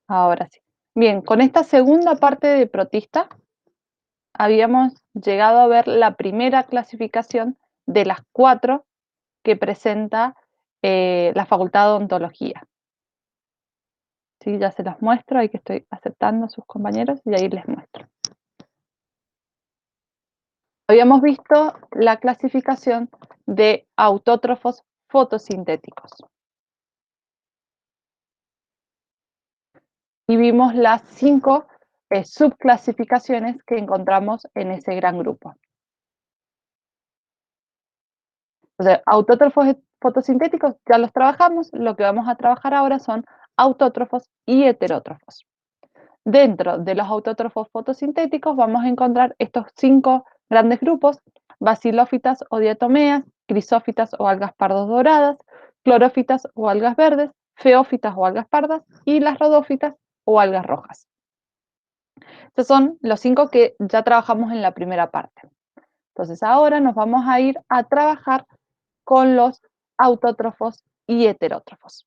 Ahora sí. Bien, con esta segunda parte de protista habíamos llegado a ver la primera clasificación de las 4 que presenta la Facultad de Odontología. Sí, ya se las muestro, ahí que estoy aceptando a sus compañeros y ahí les muestro. Habíamos visto la clasificación de autótrofos fotosintéticos y vimos las 5 subclasificaciones que encontramos en ese gran grupo. O sea, autótrofos fotosintéticos ya los trabajamos, lo que vamos a trabajar ahora son autótrofos y heterótrofos. Dentro de los autótrofos fotosintéticos vamos a encontrar estos 5 grandes grupos: bacilófitas o diatomeas, crisófitas o algas pardos doradas, clorófitas o algas verdes, feófitas o algas pardas y las rodófitas o algas rojas. Estos son los 5 que ya trabajamos en la primera parte. Entonces ahora nos vamos a ir a trabajar con los autótrofos y heterótrofos.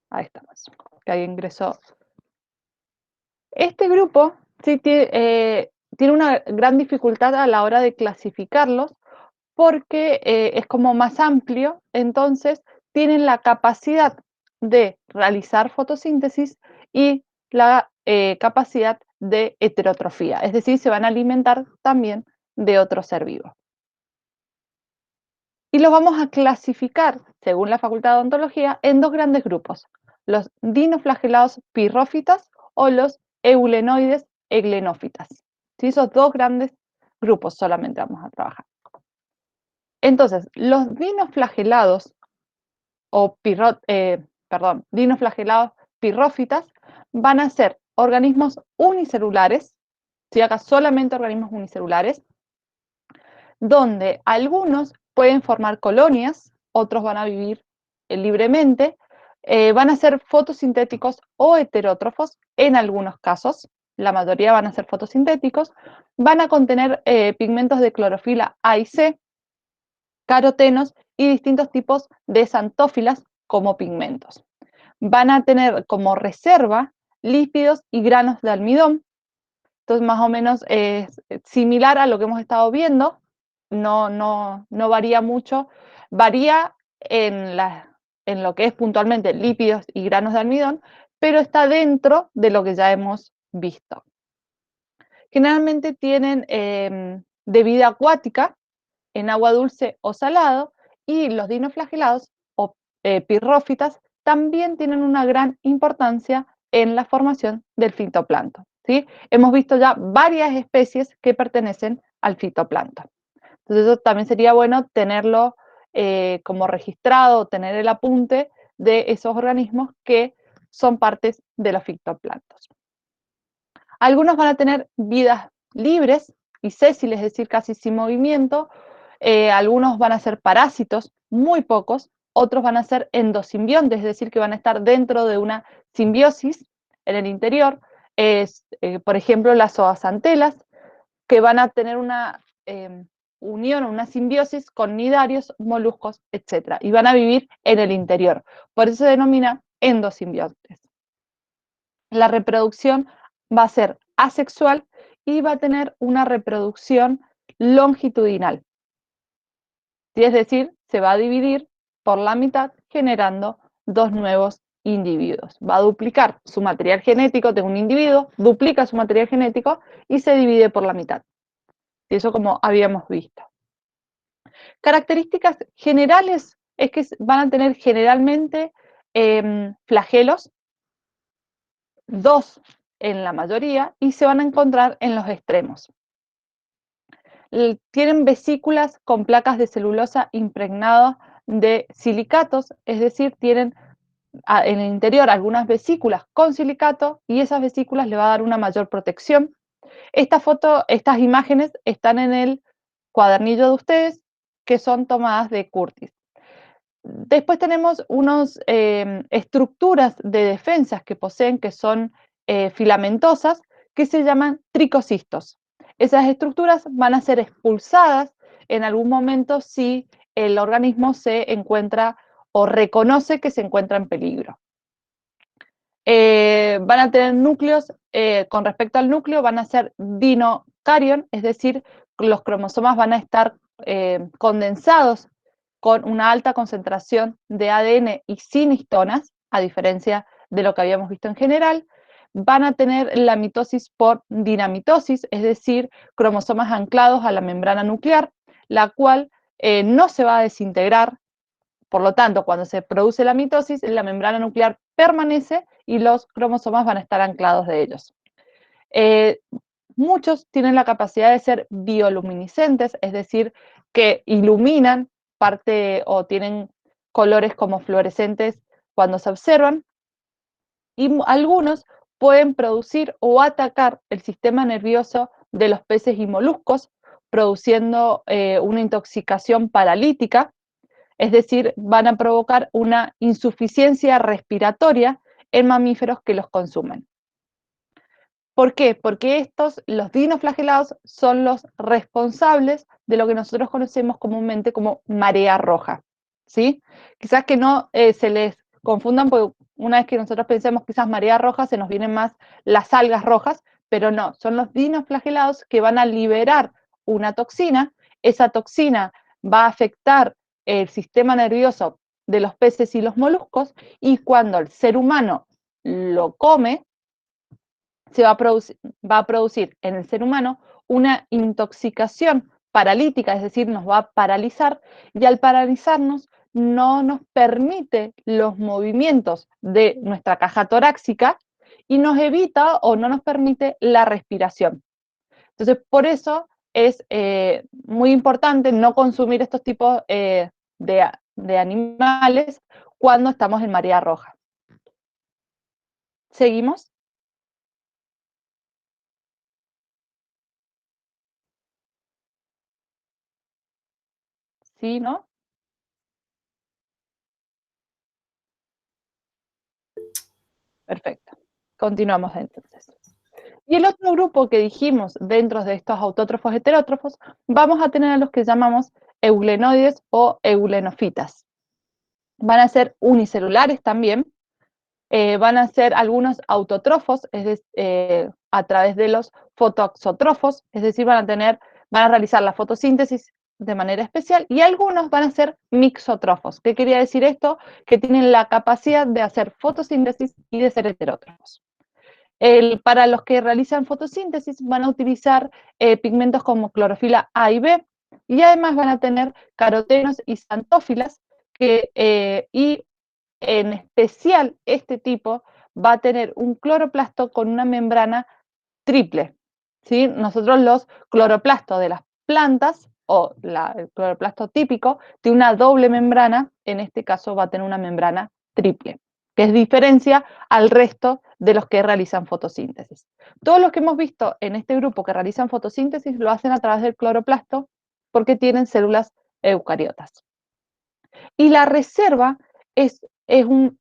Ahí estamos. Que ahí ingresó. Este grupo sí tiene una gran dificultad a la hora de clasificarlos porque es como más amplio, entonces tienen la capacidad de realizar fotosíntesis y la capacidad de heterotrofía, es decir, se van a alimentar también de otro ser vivo. Y los vamos a clasificar, según la Facultad de Odontología, en 2 grandes grupos: los dinoflagelados pirrófitas o los eulenoides eglenófitas. ¿Sí? Esos 2 grandes grupos solamente vamos a trabajar. Entonces, los dinoflagelados o dinoflagelados pirrófitas van a ser organismos unicelulares, si haga solamente organismos unicelulares, donde algunos pueden formar colonias, otros van a vivir libremente, van a ser fotosintéticos o heterótrofos en algunos casos, la mayoría van a ser fotosintéticos, van a contener pigmentos de clorofila A y C, carotenos y distintos tipos de xantófilas como pigmentos. Van a tener como reserva lípidos y granos de almidón. Entonces, más o menos es similar a lo que hemos estado viendo, no varía mucho, varía en lo que es puntualmente lípidos y granos de almidón, pero está dentro de lo que ya hemos visto. Generalmente tienen de vida acuática, en agua dulce o salado, y los dinoflagelados o pirrófitas también tienen una gran importancia en la formación del fitoplancton, ¿sí? Hemos visto ya varias especies que pertenecen al fitoplancton. Entonces eso también sería bueno tenerlo como registrado, tener el apunte de esos organismos que son partes de los fitoplanctos. Algunos van a tener vidas libres y sésiles, es decir, casi sin movimiento. Algunos van a ser parásitos, muy pocos. Otros van a ser endosimbiontes, es decir, que van a estar dentro de una simbiosis en el interior. Por ejemplo, las zooxantelas, que van a tener una unión o una simbiosis con nidarios, moluscos, etc. Y van a vivir en el interior. Por eso se denomina endosimbiontes. La reproducción va a ser asexual y va a tener una reproducción longitudinal. Es decir, se va a dividir por la mitad generando 2 nuevos individuos. Va a duplicar su material genético de un individuo, duplica su material genético y se divide por la mitad. Y eso como habíamos visto. Características generales es que van a tener generalmente flagelos, 2 en la mayoría, y se van a encontrar en los extremos. Tienen vesículas con placas de celulosa impregnadas de silicatos, es decir, tienen en el interior algunas vesículas con silicato y esas vesículas le va a dar una mayor protección. Estas imágenes están en el cuadernillo de ustedes, que son tomadas de Curtis. Después tenemos unas estructuras de defensas que poseen, que son filamentosas, que se llaman tricocistos. Esas estructuras van a ser expulsadas en algún momento si el organismo se encuentra o reconoce que se encuentra en peligro. Van a tener núcleos, con respecto al núcleo, van a ser dinocarion, es decir, los cromosomas van a estar condensados con una alta concentración de ADN y sin histonas, a diferencia de lo que habíamos visto en general. Van a tener la mitosis por dinamitosis, es decir, cromosomas anclados a la membrana nuclear, la cual no se va a desintegrar. Por lo tanto, cuando se produce la mitosis, la membrana nuclear permanece y los cromosomas van a estar anclados de ellos. Eh, Muchos tienen la capacidad de ser bioluminiscentes, es decir, que iluminan parte o tienen colores como fluorescentes cuando se observan, y algunos pueden producir o atacar el sistema nervioso de los peces y moluscos, produciendo una intoxicación paralítica, es decir, van a provocar una insuficiencia respiratoria en mamíferos que los consumen. ¿Por qué? Porque los dinoflagelados, son los responsables de lo que nosotros conocemos comúnmente como marea roja, ¿sí? Quizás que no se les confundan, porque una vez que nosotros pensemos quizás marea roja, se nos vienen más las algas rojas, pero no, son los dinoflagelados que van a liberar una toxina. Esa toxina va a afectar el sistema nervioso de los peces y los moluscos, y cuando el ser humano lo come, va a producir en el ser humano una intoxicación paralítica, es decir, nos va a paralizar, y al paralizarnos no nos permite los movimientos de nuestra caja torácica y nos evita o no nos permite la respiración. Entonces, por eso es muy importante no consumir estos tipos de animales cuando estamos en marea roja. ¿Seguimos? ¿Sí, no? Perfecto. Continuamos entonces. Y el otro grupo que dijimos dentro de estos autótrofos heterótrofos, vamos a tener a los que llamamos eulenoides o eulenofitas. Van a ser unicelulares también, van a ser algunos autótrofos, a través de los fotoxótrofos, es decir, van a realizar la fotosíntesis de manera especial, y algunos van a ser mixótrofos. ¿Qué quería decir esto? Que tienen la capacidad de hacer fotosíntesis y de ser heterótrofos. Para los que realizan fotosíntesis van a utilizar pigmentos como clorofila A y B, y además van a tener carotenos y xantófilas, y en especial este tipo va a tener un cloroplasto con una membrana triple, ¿sí? Nosotros los cloroplastos de las plantas, o el cloroplasto típico, tiene una doble membrana, en este caso va a tener una membrana triple, que es diferencia al resto de los que realizan fotosíntesis. Todos los que hemos visto en este grupo que realizan fotosíntesis lo hacen a través del cloroplasto porque tienen células eucariotas. Y la reserva es un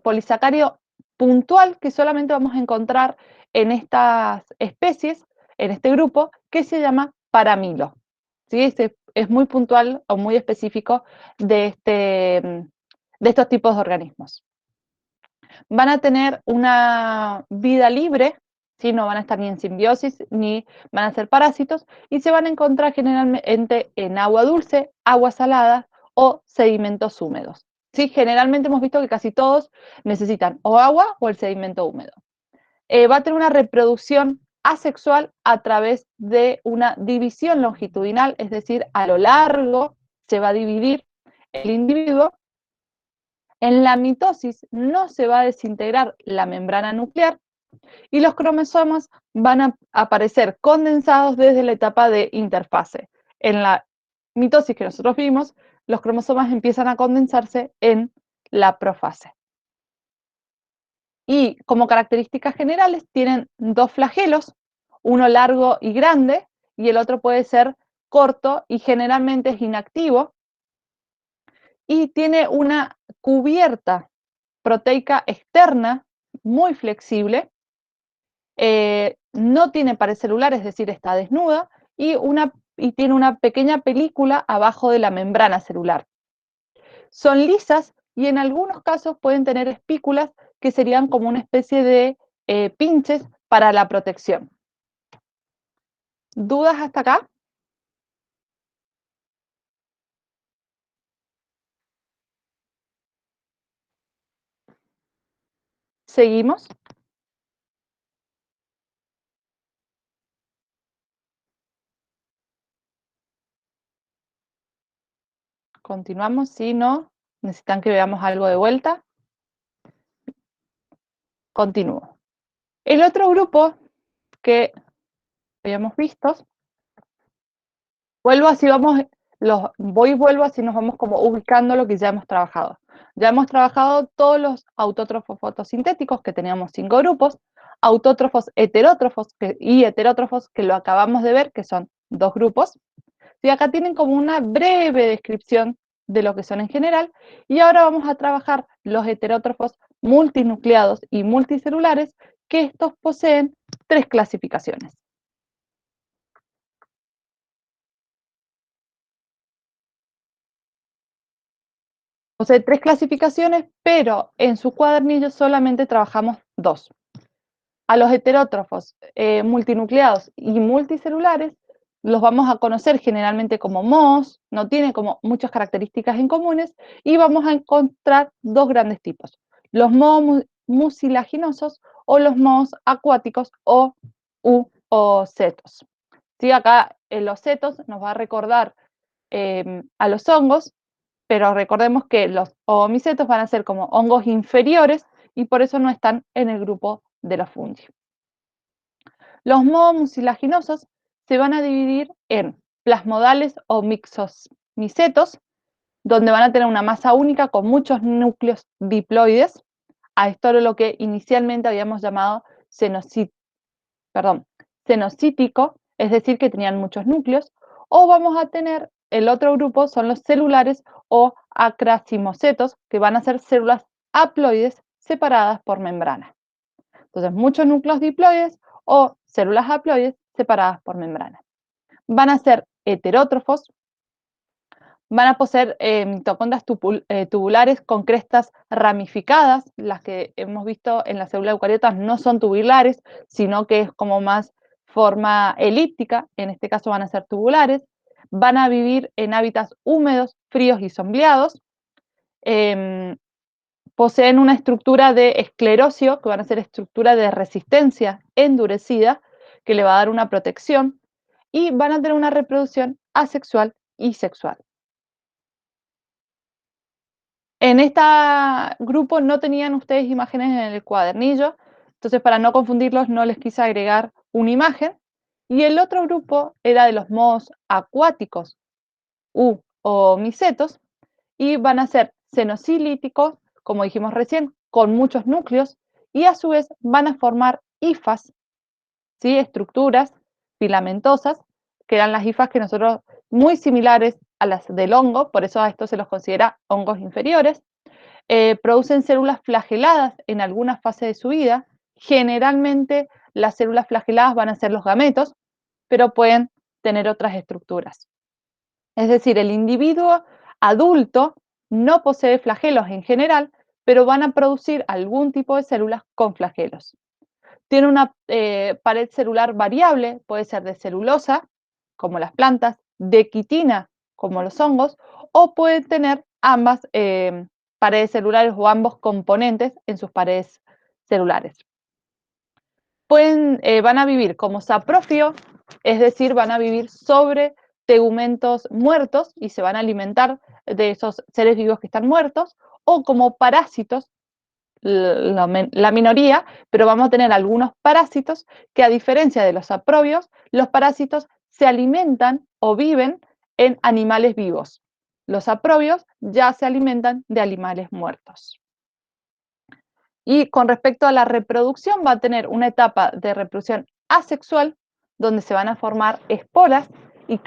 polisacárido puntual que solamente vamos a encontrar en estas especies, en este grupo, que se llama paramilo. ¿Sí? Es muy puntual o muy específico de estos tipos de organismos. Van a tener una vida libre, ¿sí? No van a estar ni en simbiosis ni van a ser parásitos, y se van a encontrar generalmente en agua dulce, agua salada o sedimentos húmedos. ¿Sí? Generalmente hemos visto que casi todos necesitan o agua o el sedimento húmedo. Va a tener una reproducción asexual a través de una división longitudinal, es decir, a lo largo se va a dividir el individuo. En la mitosis no se va a desintegrar la membrana nuclear y los cromosomas van a aparecer condensados desde la etapa de interfase. En la mitosis que nosotros vimos, los cromosomas empiezan a condensarse en la profase. Y como características generales tienen dos flagelos, uno largo y grande y el otro puede ser corto y generalmente es inactivo, y tiene una cubierta proteica externa muy flexible, no tiene pared celular, es decir, está desnuda, y una y tiene una pequeña película abajo de la membrana celular. Son lisas y en algunos casos pueden tener espículas que serían como una especie de pinches para la protección. ¿Dudas hasta acá? ¿Seguimos? ¿Continuamos? ¿Sí? ¿No? ¿Necesitan que veamos algo de vuelta? Continúo. El otro grupo que habíamos visto, vuelvo así vamos, voy y vuelvo así nos vamos como ubicando lo que ya hemos trabajado. Ya hemos trabajado todos los autótrofos fotosintéticos, que teníamos 5 grupos, autótrofos heterótrofos y heterótrofos, que lo acabamos de ver, que son 2 grupos. Y acá tienen como una breve descripción de lo que son en general. Y ahora vamos a trabajar los heterótrofos multinucleados y multicelulares, que estos poseen 3 clasificaciones. O sea, 3 clasificaciones, pero en su cuadernillo solamente trabajamos 2. A los heterótrofos multinucleados y multicelulares los vamos a conocer generalmente como mohos, no tienen como muchas características en comunes, y vamos a encontrar 2 grandes tipos: los mohos mucilaginosos o los mohos acuáticos o oocetos. ¿Sí? Acá los cetos nos va a recordar a los hongos, pero recordemos que los oomicetos van a ser como hongos inferiores y por eso no están en el grupo de los fungi. Los mohos mucilaginosos se van a dividir en plasmodales o mixomicetos, donde van a tener una masa única con muchos núcleos diploides. A esto era lo que inicialmente habíamos llamado cenocítico, es decir, que tenían muchos núcleos. O vamos a tener el otro grupo, son los celulares o acracimocetos, que van a ser células haploides separadas por membrana. Entonces, muchos núcleos diploides o células haploides separadas por membrana. Van a ser heterótrofos, van a poseer mitocondrias tubulares con crestas ramificadas. Las que hemos visto en las células eucariotas no son tubulares, sino que es como más forma elíptica, en este caso van a ser tubulares. Van a vivir en hábitats húmedos, fríos y sombreados. Poseen una estructura de esclerosio, que van a ser estructura de resistencia endurecida, que le va a dar una protección, y van a tener una reproducción asexual y sexual. En este grupo no tenían ustedes imágenes en el cuadernillo, entonces para no confundirlos no les quise agregar una imagen. Y el otro grupo era de los mohos acuáticos o micetos, y van a ser cenocilíticos, como dijimos recién, con muchos núcleos, y a su vez van a formar hifas, ¿sí? Estructuras filamentosas, que eran las hifas que nosotros, muy similares a las del hongo, por eso a esto se los considera hongos inferiores. Producen células flageladas en alguna fase de su vida. Generalmente las células flageladas van a ser los gametos, pero pueden tener otras estructuras. Es decir, el individuo adulto no posee flagelos en general, pero van a producir algún tipo de células con flagelos. Tiene una pared celular variable, puede ser de celulosa, como las plantas, de quitina, como los hongos, o puede tener ambas paredes celulares o ambos componentes en sus paredes celulares. Van a vivir como saprófilo, es decir, van a vivir sobre tegumentos muertos y se van a alimentar de esos seres vivos que están muertos, o como parásitos, la minoría, pero vamos a tener algunos parásitos que, a diferencia de los saprobios, los parásitos se alimentan o viven en animales vivos. Los saprobios ya se alimentan de animales muertos. Y con respecto a la reproducción, va a tener una etapa de reproducción asexual, donde se van a formar esporas y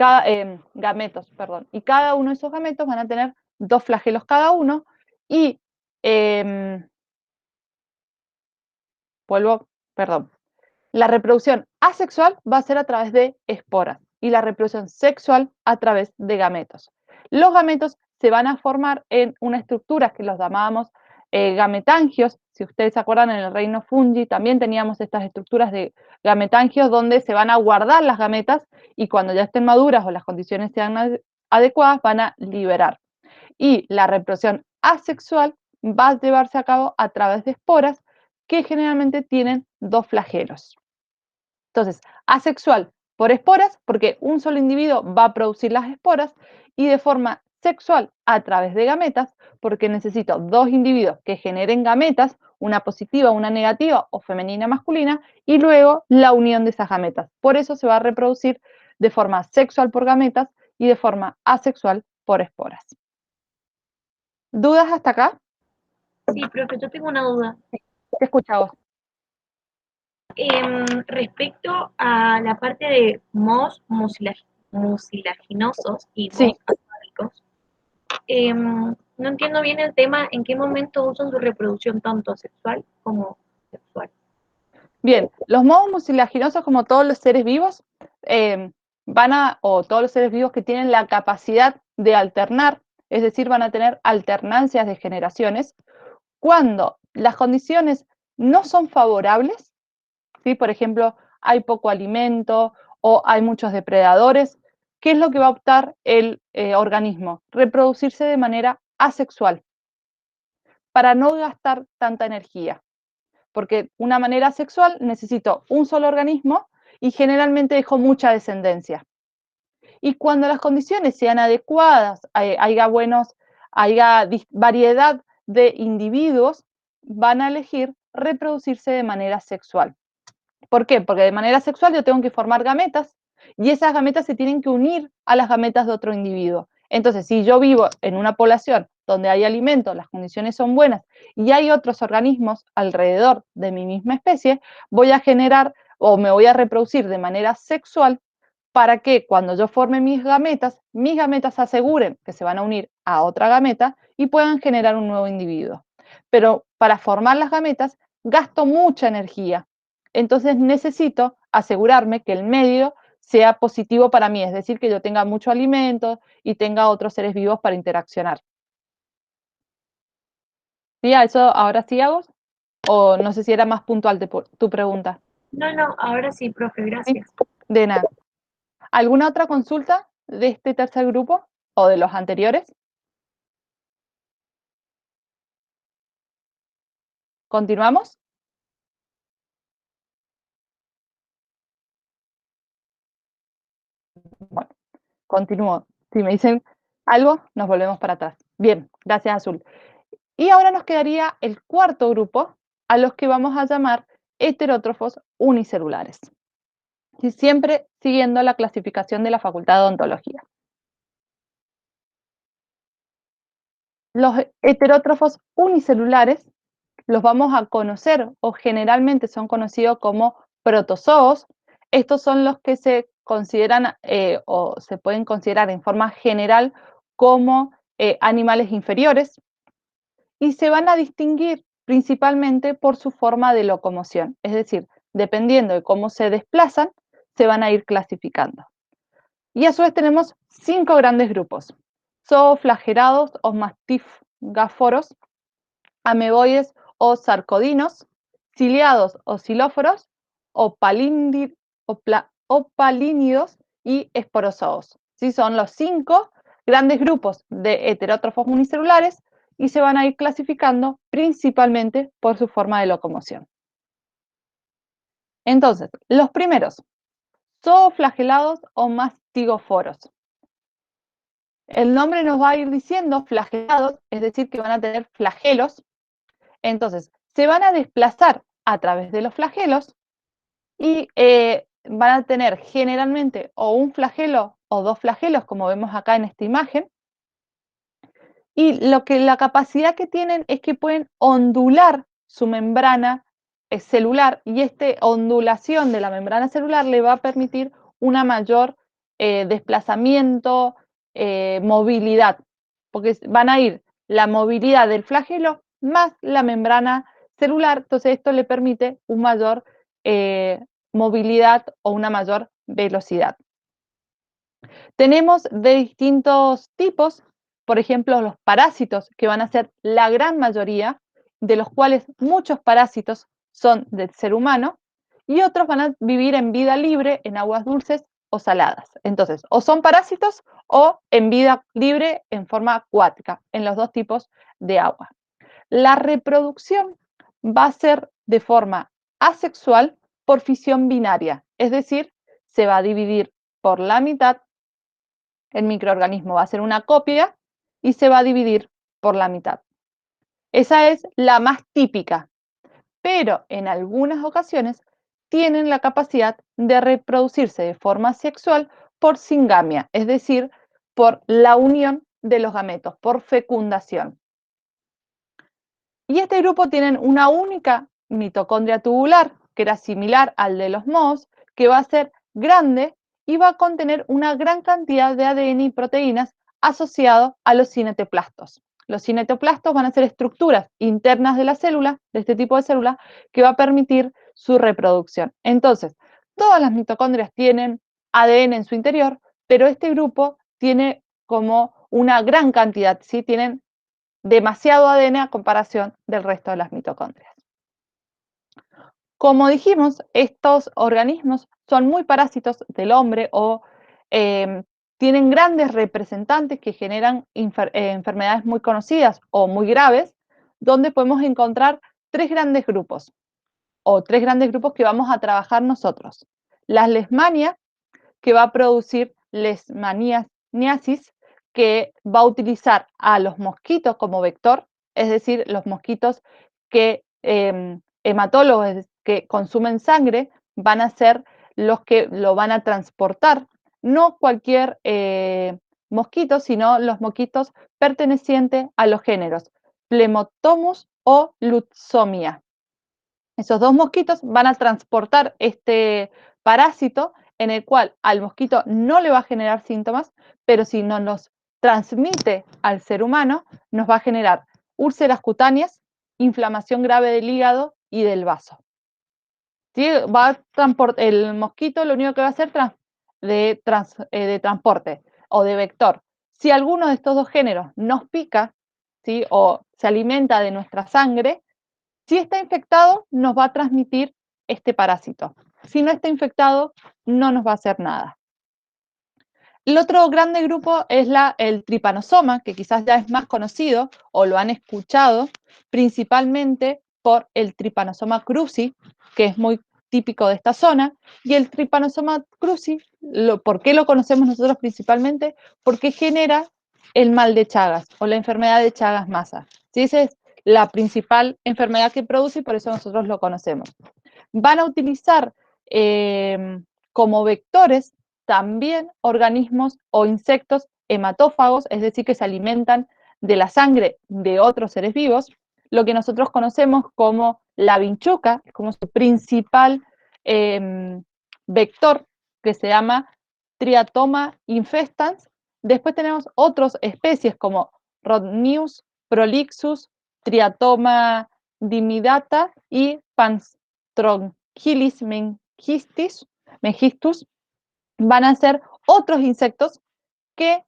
gametos, perdón, y cada uno de esos gametos van a tener 2 flagelos cada uno, y vuelvo, perdón, la reproducción asexual va a ser a través de esporas y la reproducción sexual a través de gametos. Los gametos se van a formar en una estructura que los llamábamos gametangios. Si ustedes se acuerdan, en el reino fungi también teníamos estas estructuras de gametangios donde se van a guardar las gametas y cuando ya estén maduras o las condiciones sean adecuadas van a liberar. Y la reproducción asexual va a llevarse a cabo a través de esporas que generalmente tienen dos flagelos. Entonces, asexual por esporas, porque un solo individuo va a producir las esporas, y de forma sexual a través de gametas, porque necesito dos individuos que generen gametas, una positiva, una negativa, o femenina, masculina, y luego la unión de esas gametas. Por eso se va a reproducir de forma sexual por gametas y de forma asexual por esporas. ¿Dudas hasta acá? Sí, profe, yo tengo una duda. Te escucha vos. Respecto a la parte de mohos mucilaginosos y Sí, mohos acuáticos, no entiendo bien el tema en qué momento usan su reproducción tanto sexual como sexual. bien, los mohos mucilaginosos, como todos los seres vivos, eh, o todos los seres vivos que tienen la capacidad de alternar, es decir, van a tener alternancias de generaciones, cuando las condiciones no son favorables, ¿sí? Por ejemplo, hay poco alimento o hay muchos depredadores, ¿qué es lo que va a optar el organismo? Reproducirse de manera asexual, para no gastar tanta energía. Porque una manera sexual necesito un solo organismo y generalmente dejo mucha descendencia. Y cuando las condiciones sean adecuadas, haya variedad de individuos, van a elegir reproducirse de manera sexual. ¿Por qué? Porque de manera sexual yo tengo que formar gametas y esas gametas se tienen que unir a las gametas de otro individuo. Entonces, si yo vivo en una población donde hay alimento, las condiciones son buenas y hay otros organismos alrededor de mi misma especie, voy a generar o me voy a reproducir de manera sexual para que cuando yo forme mis gametas aseguren que se van a unir a otra gameta y puedan generar un nuevo individuo. Pero para formar las gametas gasto mucha energía. Entonces necesito asegurarme que el medio sea positivo para mí, es decir, que yo tenga mucho alimento y tenga otros seres vivos para interaccionar. ¿Sí? ¿A eso ahora sí hago? O no sé si era más puntual tu pregunta. No, no, ahora sí, profe, ¿Sí? gracias. De nada. ¿Alguna otra consulta de este tercer grupo o de los anteriores? ¿Continuamos? Bueno, continúo. Si me dicen algo, nos volvemos para atrás. Bien, gracias, Azul. Y ahora nos quedaría el cuarto grupo, a los que vamos a llamar heterótrofos unicelulares. Y siempre siguiendo la clasificación de la Facultad de Odontología. Los heterótrofos unicelulares los vamos a conocer o generalmente son conocidos como protozoos. Estos son los que se consideran o se pueden considerar en forma general como animales inferiores y se van a distinguir principalmente por su forma de locomoción, es decir, dependiendo de cómo se desplazan, se van a ir clasificando. Y a su vez tenemos 5 grandes grupos: zooflagelados o mastigáforos, ameboides o sarcodinos, ciliados o xilóforos, o palínidos y esporozoos. ¿Sí? Son los 5 grandes grupos de heterótrofos unicelulares y se van a ir clasificando principalmente por su forma de locomoción. Entonces, los primeros, zooflagelados o mastigoforos. El nombre nos va a ir diciendo flagelados, es decir, que van a tener flagelos. Entonces, se van a desplazar a través de los flagelos y van a tener generalmente o un flagelo o dos flagelos, como vemos acá en esta imagen. Y la capacidad que tienen es que pueden ondular su membrana celular y esta ondulación de la membrana celular le va a permitir una mayor desplazamiento, movilidad, porque van a ir la movilidad del flagelo más la membrana celular, entonces esto le permite una mayor movilidad o una mayor velocidad. Tenemos de distintos tipos, por ejemplo, los parásitos, que van a ser la gran mayoría, de los cuales muchos parásitos son del ser humano, y otros van a vivir en vida libre en aguas dulces o saladas. Entonces, o son parásitos o en vida libre en forma acuática, en los dos tipos de agua. La reproducción va a ser de forma asexual por fisión binaria, es decir, se va a dividir por la mitad, el microorganismo va a ser una copia y se va a dividir por la mitad. Esa es la más típica, pero en algunas ocasiones tienen la capacidad de reproducirse de forma sexual por singamia, es decir, por la unión de los gametos, por fecundación. Y este grupo tienen una única mitocondria tubular, que era similar al de los mohos, que va a ser grande y va a contener una gran cantidad de ADN y proteínas asociado a los cinetoplastos. Los cinetoplastos van a ser estructuras internas de la célula, de este tipo de célula, que va a permitir su reproducción. Entonces, todas las mitocondrias tienen ADN en su interior, pero este grupo tiene como una gran cantidad, ¿sí? Tienen demasiado ADN a comparación del resto de las mitocondrias. Como dijimos, estos organismos son muy parásitos del hombre o tienen grandes representantes que generan enfermedades muy conocidas o muy graves, donde podemos encontrar tres grandes grupos o tres grandes grupos que vamos a trabajar nosotros. Las leishmanias, que va a producir leishmaniasis, que va a utilizar a los mosquitos como vector, es decir, los mosquitos que hematólogos que consumen sangre van a ser los que lo van a transportar, no cualquier mosquito, sino los mosquitos pertenecientes a los géneros Plemotomus o Lutzomia. Esos dos mosquitos van a transportar este parásito en el cual al mosquito no le va a generar síntomas, pero si no nos transmite al ser humano, nos va a generar úlceras cutáneas, inflamación grave del hígado y del vaso. ¿Sí? El mosquito lo único que va a hacer de transporte o de vector. Si alguno de estos dos géneros nos pica, ¿sí? O se alimenta de nuestra sangre, si está infectado, nos va a transmitir este parásito. Si no está infectado, no nos va a hacer nada. El otro grande grupo es el tripanosoma, que quizás ya es más conocido o lo han escuchado, principalmente por el Trypanosoma cruzi, que es muy típico de esta zona. Y el Trypanosoma cruzi, ¿por qué lo conocemos nosotros principalmente? Porque genera el mal de Chagas o la enfermedad de Chagas-Mazza. ¿Sí? Esa es la principal enfermedad que produce y por eso nosotros lo conocemos. Van a utilizar como vectores también organismos o insectos hematófagos, es decir, que se alimentan de la sangre de otros seres vivos, lo que nosotros conocemos como la vinchuca, como su principal vector, que se llama Triatoma infestans. Después tenemos otras especies como Rhodnius prolixus, Triatoma dimidata y Panstrongylis mengistus, van a ser otros insectos que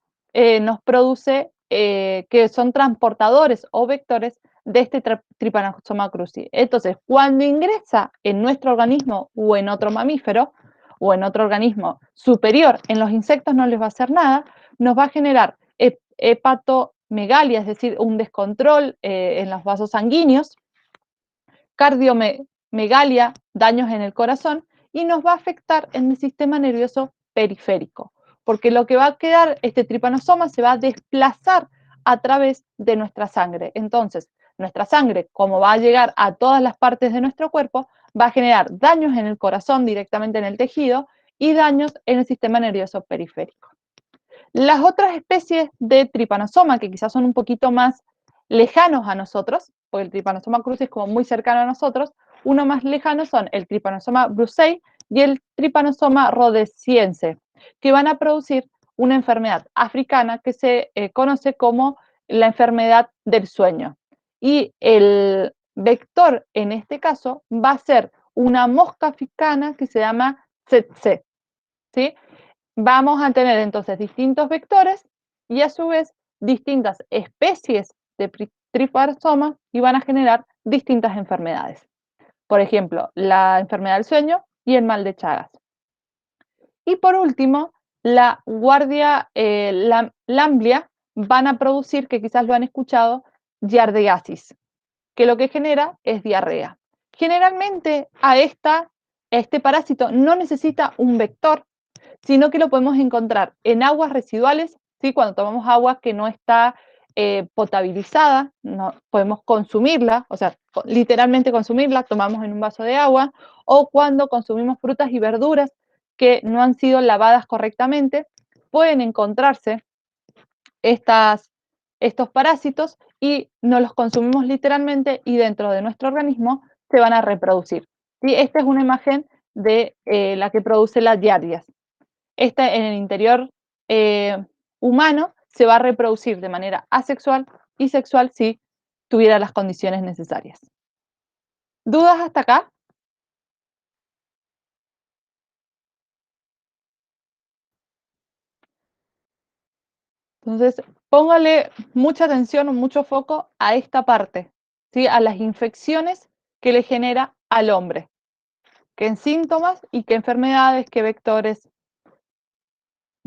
nos produce, que son transportadores o vectores de este Trypanosoma cruzi. Entonces, cuando ingresa en nuestro organismo o en otro mamífero o en otro organismo superior, en los insectos no les va a hacer nada, nos va a generar hepatomegalia, es decir, un descontrol en los vasos sanguíneos, cardiomegalia, daños en el corazón, y nos va a afectar en el sistema nervioso periférico, porque lo que va a quedar, este tripanosoma se va a desplazar a través de nuestra sangre. Entonces, nuestra sangre, como va a llegar a todas las partes de nuestro cuerpo, va a generar daños en el corazón, directamente en el tejido, y daños en el sistema nervioso periférico. Las otras especies de tripanosoma, que quizás son un poquito más lejanos a nosotros, porque el Trypanosoma cruzi es como muy cercano a nosotros, uno más lejano son el Trypanosoma brucei y el Trypanosoma rhodesiense, que van a producir una enfermedad africana que se conoce como la enfermedad del sueño. Y el vector en este caso va a ser una mosca africana que se llama tsetse, ¿sí? vamos a tener entonces distintos vectores y a su vez distintas especies de triparsoma y van a generar distintas enfermedades. Por ejemplo, la enfermedad del sueño y el mal de Chagas. Y por último, la guardia lamblia van a producir, que quizás lo han escuchado, giardiasis, que lo que genera es diarrea. Generalmente a este parásito no necesita un vector, sino que lo podemos encontrar en aguas residuales, ¿sí? Cuando tomamos agua que no está potabilizada, no, podemos consumirla, o sea, literalmente consumirla, tomamos en un vaso de agua, o cuando consumimos frutas y verduras que no han sido lavadas correctamente, pueden encontrarse estos parásitos y nos los consumimos literalmente y dentro de nuestro organismo se van a reproducir. ¿Sí? Esta es una imagen de la que produce las giardias. Esta en el interior humano se va a reproducir de manera asexual y sexual si tuviera las condiciones necesarias. ¿Dudas hasta acá? Entonces, póngale mucha atención o mucho foco a esta parte, ¿sí? A las infecciones que le genera al hombre, qué síntomas y qué enfermedades, qué vectores,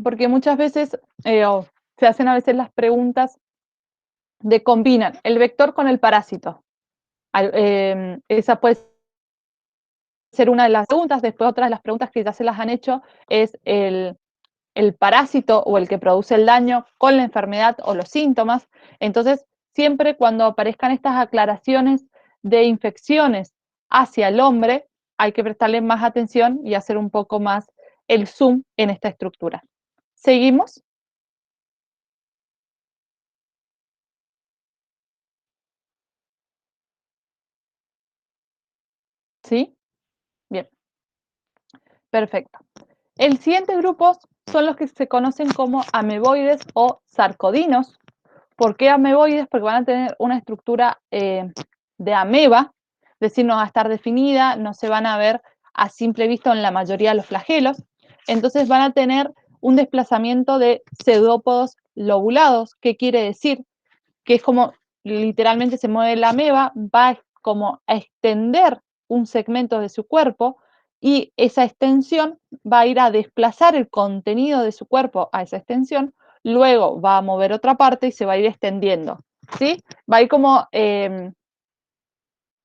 porque muchas veces se hacen a veces las preguntas de combinan el vector con el parásito. Esa puede ser una de las preguntas, después otra de las preguntas que ya se las han hecho es el parásito o el que produce el daño con la enfermedad o los síntomas. Entonces, siempre cuando aparezcan estas aclaraciones de infecciones hacia el hombre, hay que prestarle más atención y hacer un poco más el zoom en esta estructura. ¿Seguimos? ¿Sí? Bien, perfecto. El siguiente grupo son los que se conocen como ameboides o sarcodinos. ¿Por qué ameboides? Porque van a tener una estructura de ameba, es decir, no va a estar definida, no se van a ver a simple vista en la mayoría de los flagelos. Entonces van a tener un desplazamiento de pseudópodos lobulados. ¿Qué quiere decir? Que es como literalmente se mueve la ameba, va como a extender un segmento de su cuerpo y esa extensión va a ir a desplazar el contenido de su cuerpo a esa extensión, luego va a mover otra parte y se va a ir extendiendo, ¿sí? Va a ir como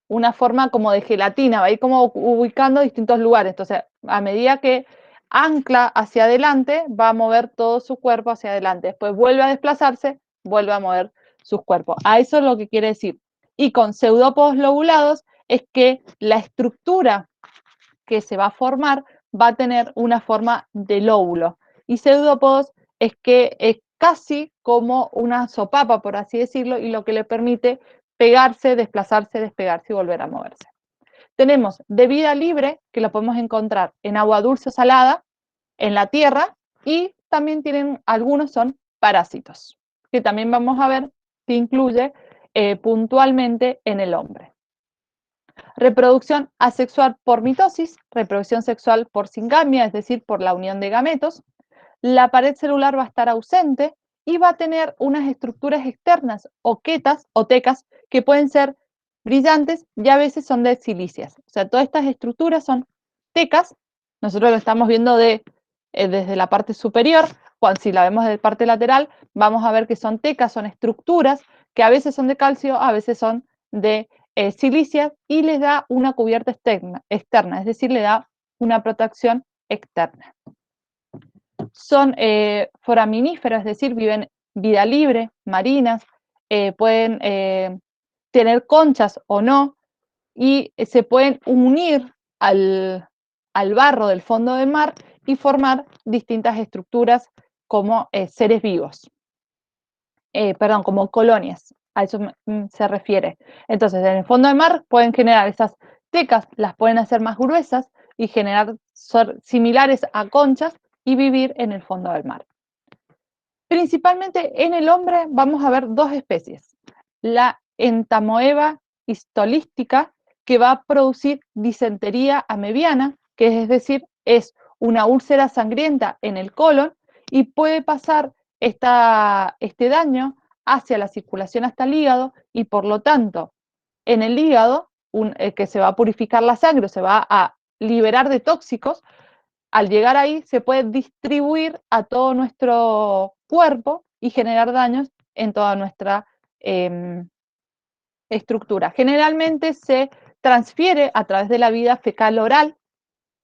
una forma como de gelatina, va a ir como ubicando distintos lugares. Entonces, a medida que ancla hacia adelante, va a mover todo su cuerpo hacia adelante. Después vuelve a desplazarse, vuelve a mover sus cuerpos. A eso es lo que quiere decir. Y con pseudópodos lobulados es que la estructura que se va a formar va a tener una forma de lóbulo. Y pseudópodos es que es casi como una sopapa, por así decirlo, y lo que le permite pegarse, desplazarse, despegarse y volver a moverse. Tenemos de vida libre, que lo podemos encontrar en agua dulce o salada, en la tierra, y también tienen, algunos son parásitos, que también vamos a ver si incluye puntualmente en el hombre. Reproducción asexual por mitosis, reproducción sexual por singamia, es decir, por la unión de gametos. La pared celular va a estar ausente y va a tener unas estructuras externas o quetas o tecas que pueden ser brillantes y a veces son de silicias. O sea, todas estas estructuras son tecas. Nosotros lo estamos viendo desde la parte superior. Cuando si la vemos de parte lateral, vamos a ver que son tecas, son estructuras que a veces son de calcio, a veces son de silicias y les da una cubierta externa, es decir, le da una protección externa. Son foraminíferas, es decir, viven vida libre, marinas, pueden tener conchas o no, y se pueden unir al barro del fondo del mar y formar distintas estructuras como seres vivos, perdón, como colonias, a eso se refiere. Entonces, en el fondo del mar pueden generar esas tecas, las pueden hacer más gruesas y generar similares a conchas y vivir en el fondo del mar. Principalmente en el hombre vamos a ver dos especies. La entamoeba histolística, que va a producir disentería amebiana, que es decir, es una úlcera sangrienta en el colon y puede pasar este daño hacia la circulación hasta el hígado y por lo tanto en el hígado que se va a purificar la sangre, se va a liberar de tóxicos, al llegar ahí se puede distribuir a todo nuestro cuerpo y generar daños en toda nuestra estructura. Generalmente se transfiere a través de la vía fecal oral,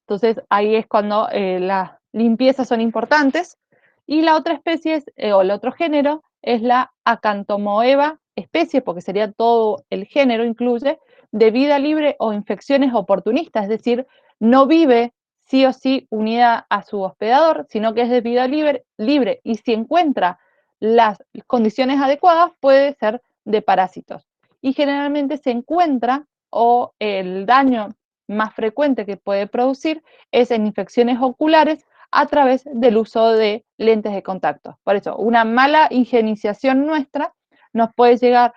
entonces ahí es cuando las limpiezas son importantes. Y la otra especie o el otro género es la Acanthomoeba especie, porque sería todo el género, incluye, de vida libre o infecciones oportunistas, es decir, no vive sí o sí unida a su hospedador, sino que es de vida libre y si encuentra las condiciones adecuadas puede ser de parásitos. Y generalmente se encuentra o el daño más frecuente que puede producir es en infecciones oculares a través del uso de lentes de contacto. Por eso, una mala higienización nuestra nos puede llegar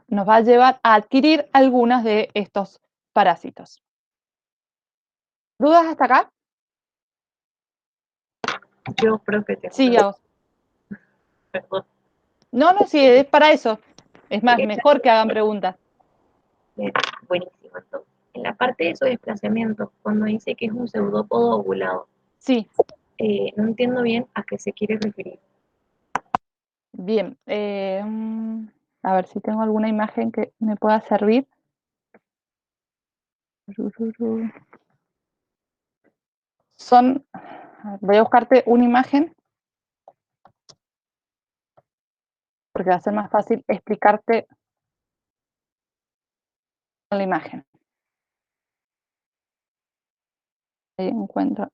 nos va a llevar a adquirir algunas de estos parásitos. ¿Dudas hasta acá? Yo, profe, te Sí, ya vos. perdón. No, sí, es para eso. Es más, Quería mejor que hagan preguntas. buenísimo. Entonces, en la parte de su desplazamiento, cuando dice que es un pseudópodo ovulado, Sí, no entiendo bien a qué se quiere referir. bien. A ver si tengo alguna imagen que me pueda servir. Voy a buscarte una imagen porque va a ser más fácil explicarte con la imagen. Ahí encuentro.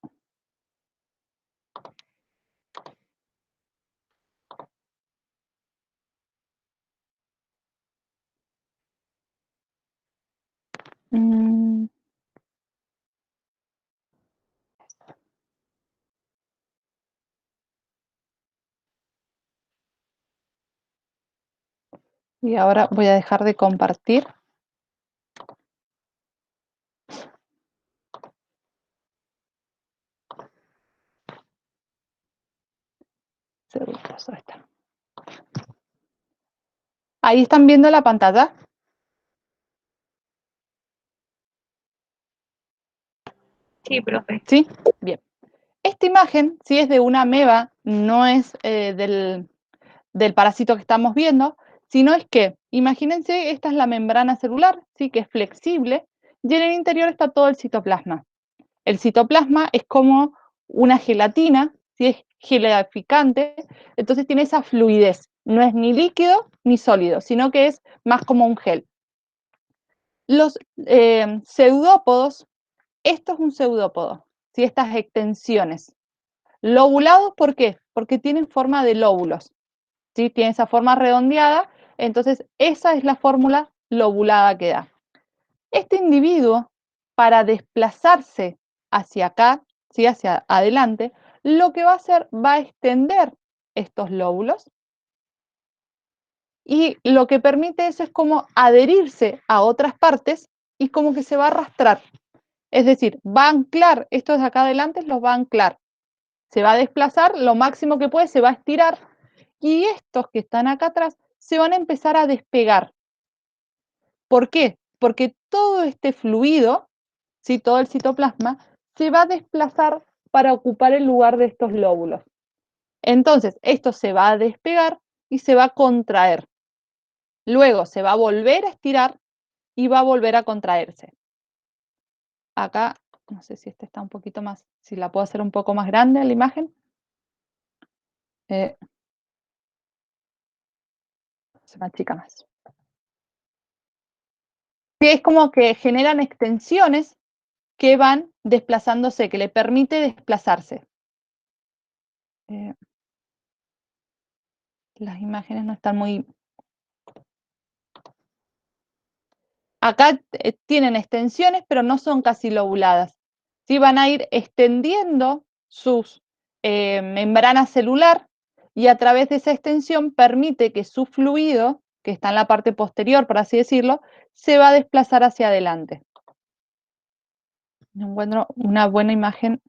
Y ahora voy a dejar de compartir. Segundos, ahí está. Ahí están viendo la pantalla. Sí, profe. ¿Sí? Bien. Esta imagen, si es de una ameba, no es del parásito que estamos viendo, sino es que, imagínense, esta es la membrana celular, ¿sí? Que es flexible, y en el interior está todo el citoplasma. El citoplasma es como una gelatina, ¿sí? Es gelificante, entonces tiene esa fluidez. No es ni líquido ni sólido, sino que es más como un gel. Los pseudópodos, esto es un pseudópodo, ¿sí? Estas extensiones. Lobulados, ¿por qué? Porque tienen forma de lóbulos, ¿sí? Tiene esa forma redondeada, entonces esa es la fórmula lobulada que da. Este individuo, para desplazarse hacia acá, ¿sí? Hacia adelante, lo que va a hacer va a extender estos lóbulos y lo que permite eso es como adherirse a otras partes y como que se va a arrastrar. Es decir, va a anclar, estos de acá adelante los va a anclar. Se va a desplazar lo máximo que puede, se va a estirar y estos que están acá atrás se van a empezar a despegar. ¿Por qué? Porque todo este fluido, ¿sí? Todo el citoplasma, se va a desplazar para ocupar el lugar de estos lóbulos. Entonces, esto se va a despegar y se va a contraer. Luego se va a volver a estirar y va a volver a contraerse. Acá, no sé si esta está un poquito más, si la puedo hacer un poco más grande la imagen. Se me achica más. Sí, es como que generan extensiones que van desplazándose, que le permite desplazarse. Las imágenes no están muy... Acá tienen extensiones, pero no son casi lobuladas. ¿Sí? Van a ir extendiendo sus membrana celular y a través de esa extensión permite que su fluido, que está en la parte posterior, por así decirlo, se va a desplazar hacia adelante. No encuentro una buena imagen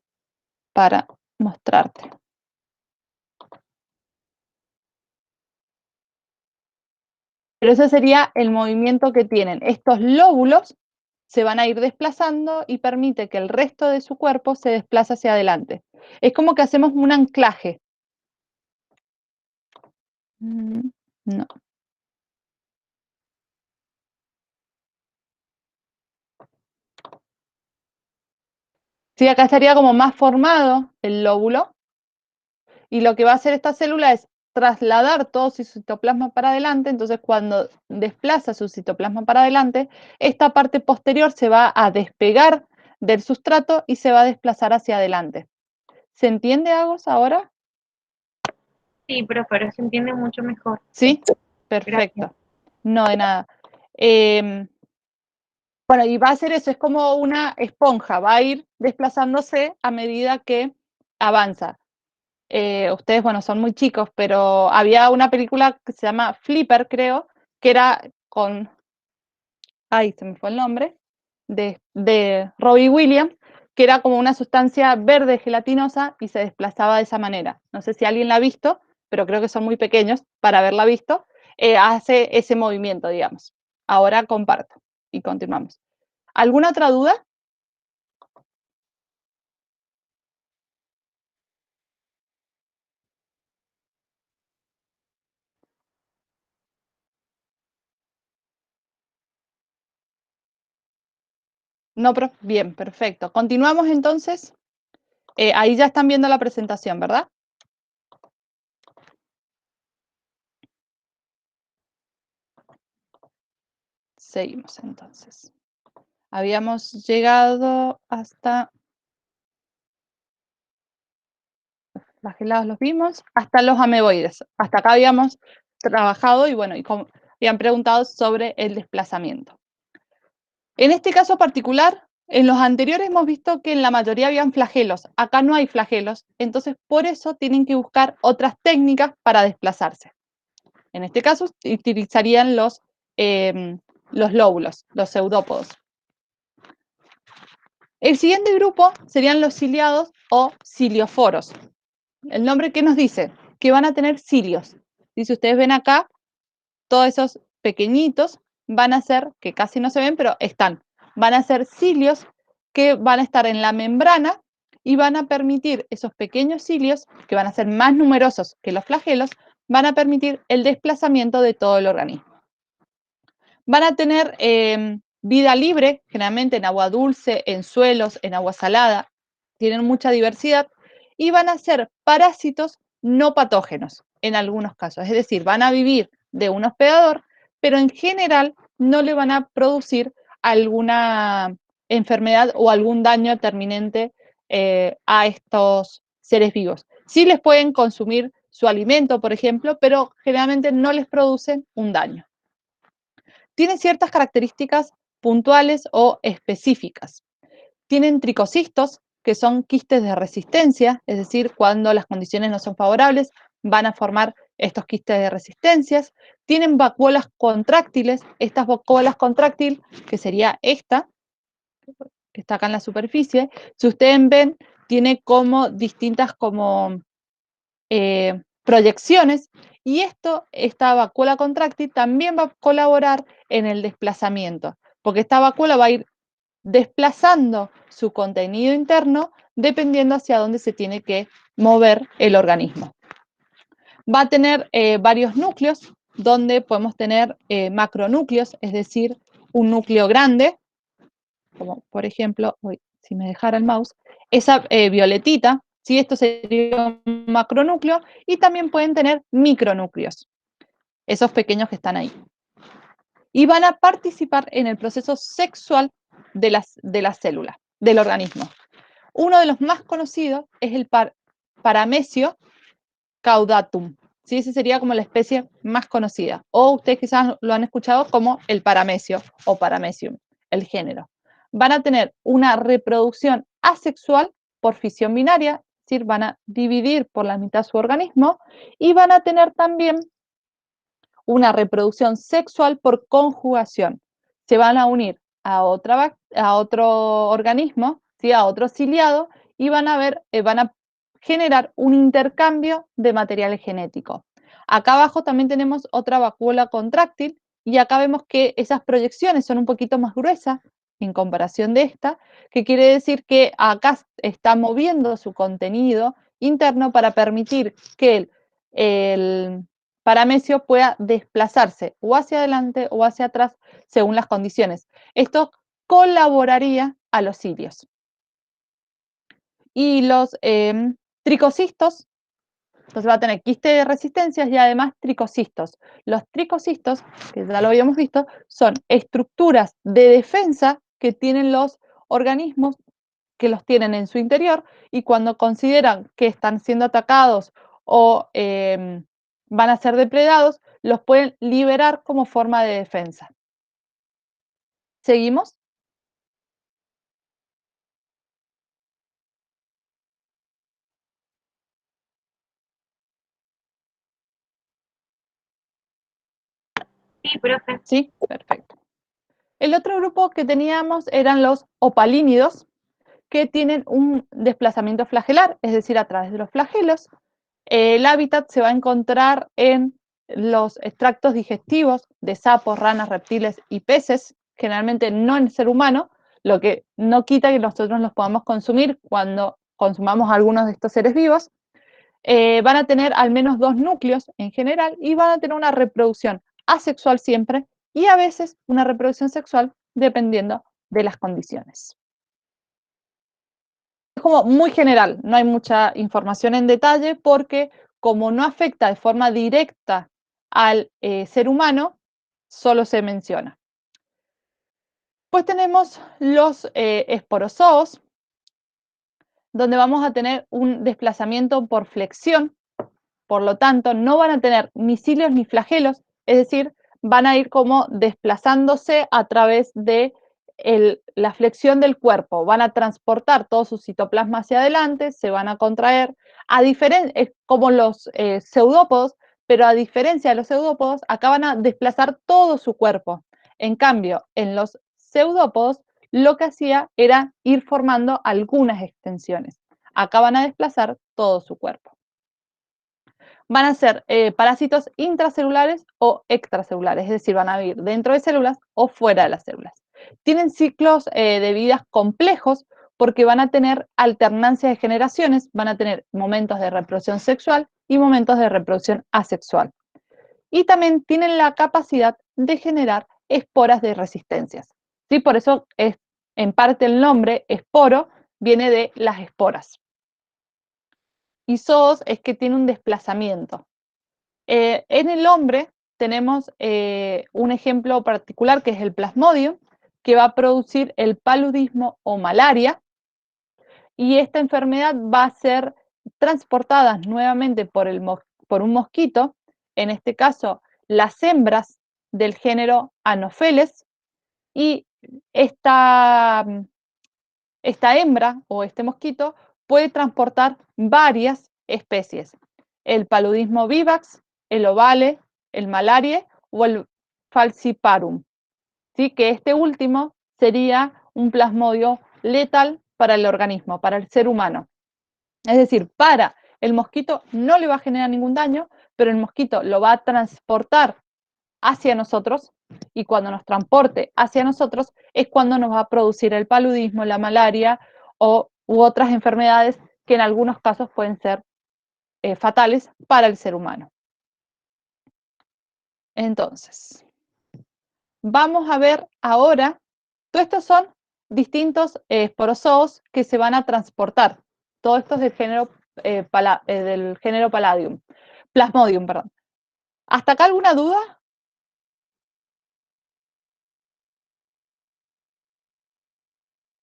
para mostrarte. Pero ese sería el movimiento que tienen. Estos lóbulos se van a ir desplazando y permite que el resto de su cuerpo se desplace hacia adelante. Es como que hacemos un anclaje. No. Sí, acá estaría como más formado el lóbulo, y lo que va a hacer esta célula es trasladar todo su citoplasma para adelante. Entonces, cuando desplaza su citoplasma para adelante, esta parte posterior se va a despegar del sustrato y se va a desplazar hacia adelante. ¿Se entiende, Agos, ahora? Sí, pero se entiende mucho mejor. Sí, Gracias. perfecto. No, de nada. Bueno, y va a ser eso, es como una esponja, va a ir desplazándose a medida que avanza. Ustedes, bueno, son muy chicos, pero había una película que se llama Flipper, creo, que era con, ay, se me fue el nombre, de Robbie Williams, que era como una sustancia verde gelatinosa y se desplazaba de esa manera. No sé si alguien la ha visto, pero creo que son muy pequeños para haberla visto. Hace ese movimiento, digamos. Ahora comparto y continuamos. ¿Alguna otra duda? No, bien, perfecto. Continuamos entonces. Ahí ya están viendo la presentación, ¿verdad? Seguimos entonces. Habíamos llegado hasta flagellados, los vimos, hasta los ameboides. Hasta acá habíamos trabajado y bueno, habían preguntado sobre el desplazamiento. En este caso particular, en los anteriores hemos visto que en la mayoría habían flagelos. Acá no hay flagelos, entonces por eso tienen que buscar otras técnicas para desplazarse. En este caso utilizarían los lóbulos, los pseudópodos. El siguiente grupo serían los ciliados o cilioforos. El nombre, ¿qué nos dice? Que van a tener cilios. Y si ustedes ven acá, todos esos pequeñitos van a ser, que casi no se ven, pero están, van a ser cilios que van a estar en la membrana y van a permitir, esos pequeños cilios, que van a ser más numerosos que los flagelos, van a permitir el desplazamiento de todo el organismo. Van a tener vida libre, generalmente en agua dulce, en suelos, en agua salada, tienen mucha diversidad y van a ser parásitos no patógenos en algunos casos, es decir, van a vivir de un hospedador, pero en general no le van a producir alguna enfermedad o algún daño terminante a estos seres vivos. Sí les pueden consumir su alimento, por ejemplo, pero generalmente no les producen un daño. Tienen ciertas características puntuales o específicas. Tienen tricocistos, que son quistes de resistencia, es decir, cuando las condiciones no son favorables, van a formar estos quistes de resistencias. Tienen vacuolas contráctiles, estas vacuolas contráctiles, que sería esta, que está acá en la superficie, si ustedes ven, tiene como distintas proyecciones, y esta vacuola contráctil también va a colaborar en el desplazamiento, porque esta vacuola va a ir desplazando su contenido interno dependiendo hacia dónde se tiene que mover el organismo. Va a tener varios núcleos, donde podemos tener macronúcleos, es decir, un núcleo grande, como por ejemplo, si me dejara el mouse, esa violetita, ¿sí? Esto sería un macronúcleo, y también pueden tener micronúcleos, esos pequeños que están ahí. Y van a participar en el proceso sexual de las células, del organismo. Uno de los más conocidos es el Paramecium caudatum. ¿Sí? Esa sería como la especie más conocida. O ustedes quizás lo han escuchado como el paramecio o paramecium, el género. Van a tener una reproducción asexual por fisión binaria, es decir, van a dividir por la mitad su organismo, y van a tener también una reproducción sexual por conjugación. Se van a unir a otro organismo, ¿sí? A otro ciliado y van a generar un intercambio de materiales genéticos. Acá abajo también tenemos otra vacuola contráctil y acá vemos que esas proyecciones son un poquito más gruesas en comparación de esta, que quiere decir que acá está moviendo su contenido interno para permitir que el paramecio pueda desplazarse o hacia adelante o hacia atrás según las condiciones. Esto colaboraría a los cilios. Y los tricocistos, entonces va a tener quiste de resistencias y además tricocistos. Los tricocistos, que ya lo habíamos visto, son estructuras de defensa que tienen los organismos que los tienen en su interior y cuando consideran que están siendo atacados o van a ser depredados, los pueden liberar como forma de defensa. ¿Seguimos? Sí, profe. Sí, perfecto. El otro grupo que teníamos eran los opalínidos, que tienen un desplazamiento flagelar, es decir, a través de los flagelos. El hábitat se va a encontrar en los extractos digestivos de sapos, ranas, reptiles y peces, generalmente no en el ser humano, lo que no quita que nosotros los podamos consumir cuando consumamos algunos de estos seres vivos. Van a tener al menos 2 núcleos en general y van a tener una reproducción asexual siempre y a veces una reproducción sexual dependiendo de las condiciones. Es como muy general, no hay mucha información en detalle porque como no afecta de forma directa al ser humano, solo se menciona. Pues tenemos los esporozoos, donde vamos a tener un desplazamiento por flexión. Por lo tanto, no van a tener ni cilios ni flagelos, es decir, van a ir como desplazándose a través de la flexión del cuerpo, van a transportar todo su citoplasma hacia adelante, se van a contraer, como los pseudópodos, pero a diferencia de los pseudópodos, acá van a desplazar todo su cuerpo. En cambio, en los pseudópodos, lo que hacía era ir formando algunas extensiones. Acá van a desplazar todo su cuerpo. Van a ser parásitos intracelulares o extracelulares, es decir, van a vivir dentro de células o fuera de las células. Tienen ciclos de vida complejos porque van a tener alternancia de generaciones, van a tener momentos de reproducción sexual y momentos de reproducción asexual. Y también tienen la capacidad de generar esporas de resistencias. ¿Sí? Por eso es, en parte el nombre esporo viene de las esporas. Y zoos es que tiene un desplazamiento. En el hombre tenemos un ejemplo particular que es el plasmodium, que va a producir el paludismo o malaria, y esta enfermedad va a ser transportada nuevamente por un mosquito, en este caso las hembras del género Anopheles, y esta, esta hembra o este mosquito puede transportar varias especies. El paludismo vivax, el ovale, el malaria o el falciparum. ¿Sí? Que este último sería un plasmodio letal para el organismo, para el ser humano. Es decir, para el mosquito no le va a generar ningún daño, pero el mosquito lo va a transportar hacia nosotros y cuando nos transporte hacia nosotros es cuando nos va a producir el paludismo, la malaria u otras enfermedades que en algunos casos pueden ser fatales para el ser humano. Entonces, vamos a ver ahora, todos estos son distintos esporozoos que se van a transportar. Todo esto es del género Plasmodium, perdón. ¿Hasta acá alguna duda?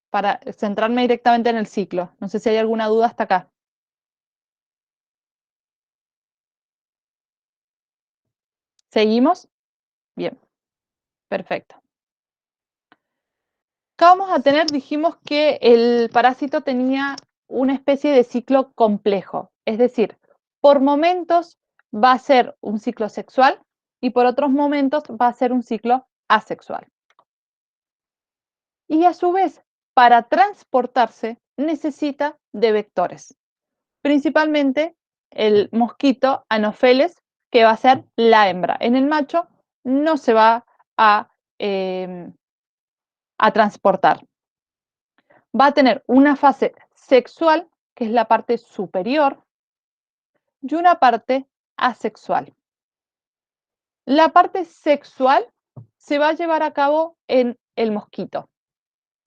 Para centrarme directamente en el ciclo. No sé si hay alguna duda hasta acá. ¿Seguimos? Bien, perfecto. Acá vamos a tener, dijimos que el parásito tenía una especie de ciclo complejo, es decir, por momentos va a ser un ciclo sexual y por otros momentos va a ser un ciclo asexual. Y a su vez, para transportarse necesita de vectores, principalmente el mosquito Anopheles, que va a ser la hembra. En el macho no se va a, a transportar. Va a tener una fase sexual, que es la parte superior, y una parte asexual. La parte sexual se va a llevar a cabo en el mosquito,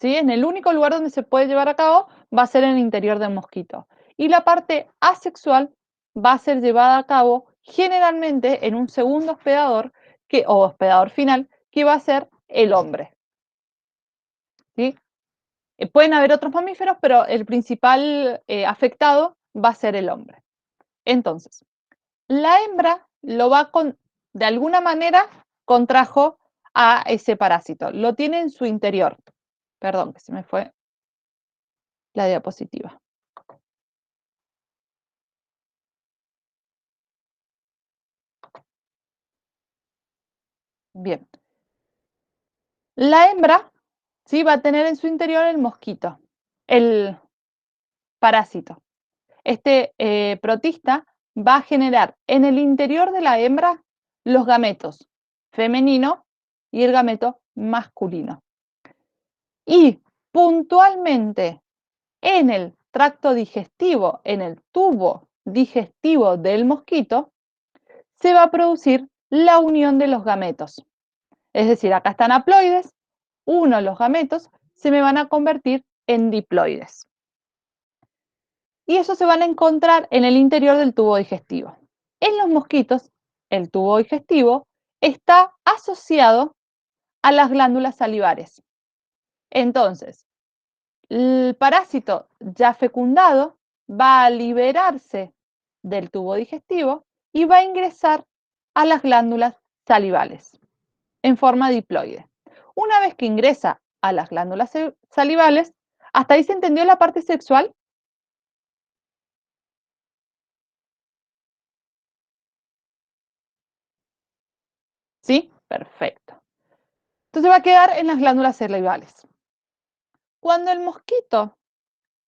¿sí? En el único lugar donde se puede llevar a cabo va a ser en el interior del mosquito. Y la parte asexual va a ser llevada a cabo generalmente en un segundo hospedador, o hospedador final, que va a ser el hombre, ¿sí? Pueden haber otros mamíferos, pero el principal afectado va a ser el hombre. Entonces, la hembra de alguna manera contrajo a ese parásito, lo tiene en su interior. Perdón, que se me fue la diapositiva. Bien. La hembra, ¿sí?, va a tener en su interior el mosquito, el parásito. Este protista va a generar en el interior de la hembra los gametos femenino y el gameto masculino. Y puntualmente en el tracto digestivo, en el tubo digestivo del mosquito, se va a producir la unión de los gametos. Es decir, acá están haploides, uno de los gametos se me van a convertir en diploides. Y eso se van a encontrar en el interior del tubo digestivo. En los mosquitos, el tubo digestivo está asociado a las glándulas salivares. Entonces, el parásito ya fecundado va a liberarse del tubo digestivo y va a ingresar a las glándulas salivales en forma diploide. Una vez que ingresa a las glándulas salivales, ¿hasta ahí se entendió la parte sexual? ¿Sí? Perfecto. Entonces va a quedar en las glándulas salivales. Cuando el mosquito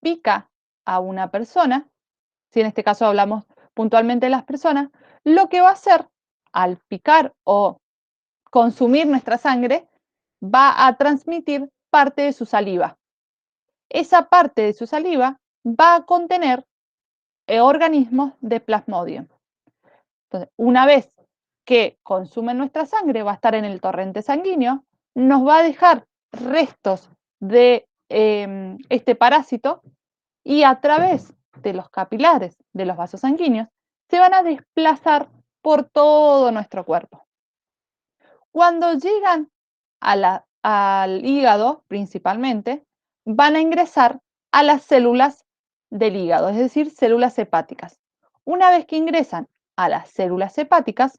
pica a una persona, si en este caso hablamos puntualmente de las personas, lo que va a hacer al picar o consumir nuestra sangre, va a transmitir parte de su saliva. Esa parte de su saliva va a contener organismos de Plasmodium. Entonces, una vez que consumen nuestra sangre, va a estar en el torrente sanguíneo, nos va a dejar restos de este parásito y a través de los capilares de los vasos sanguíneos se van a desplazar por todo nuestro cuerpo. Cuando llegan al hígado, principalmente, van a ingresar a las células del hígado, es decir, células hepáticas. Una vez que ingresan a las células hepáticas,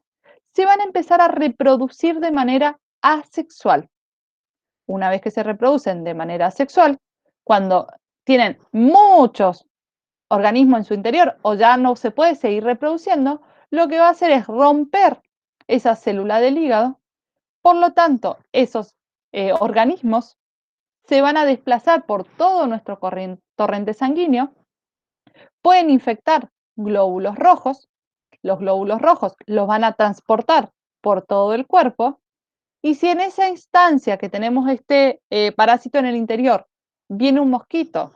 se van a empezar a reproducir de manera asexual. Una vez que se reproducen de manera asexual, cuando tienen muchos organismos en su interior o ya no se puede seguir reproduciendo, lo que va a hacer es romper esa célula del hígado. Por lo tanto, esos organismos se van a desplazar por todo nuestro torrente sanguíneo, pueden infectar glóbulos rojos, los glóbulos rojos los van a transportar por todo el cuerpo, y si en esa instancia que tenemos este parásito en el interior, viene un mosquito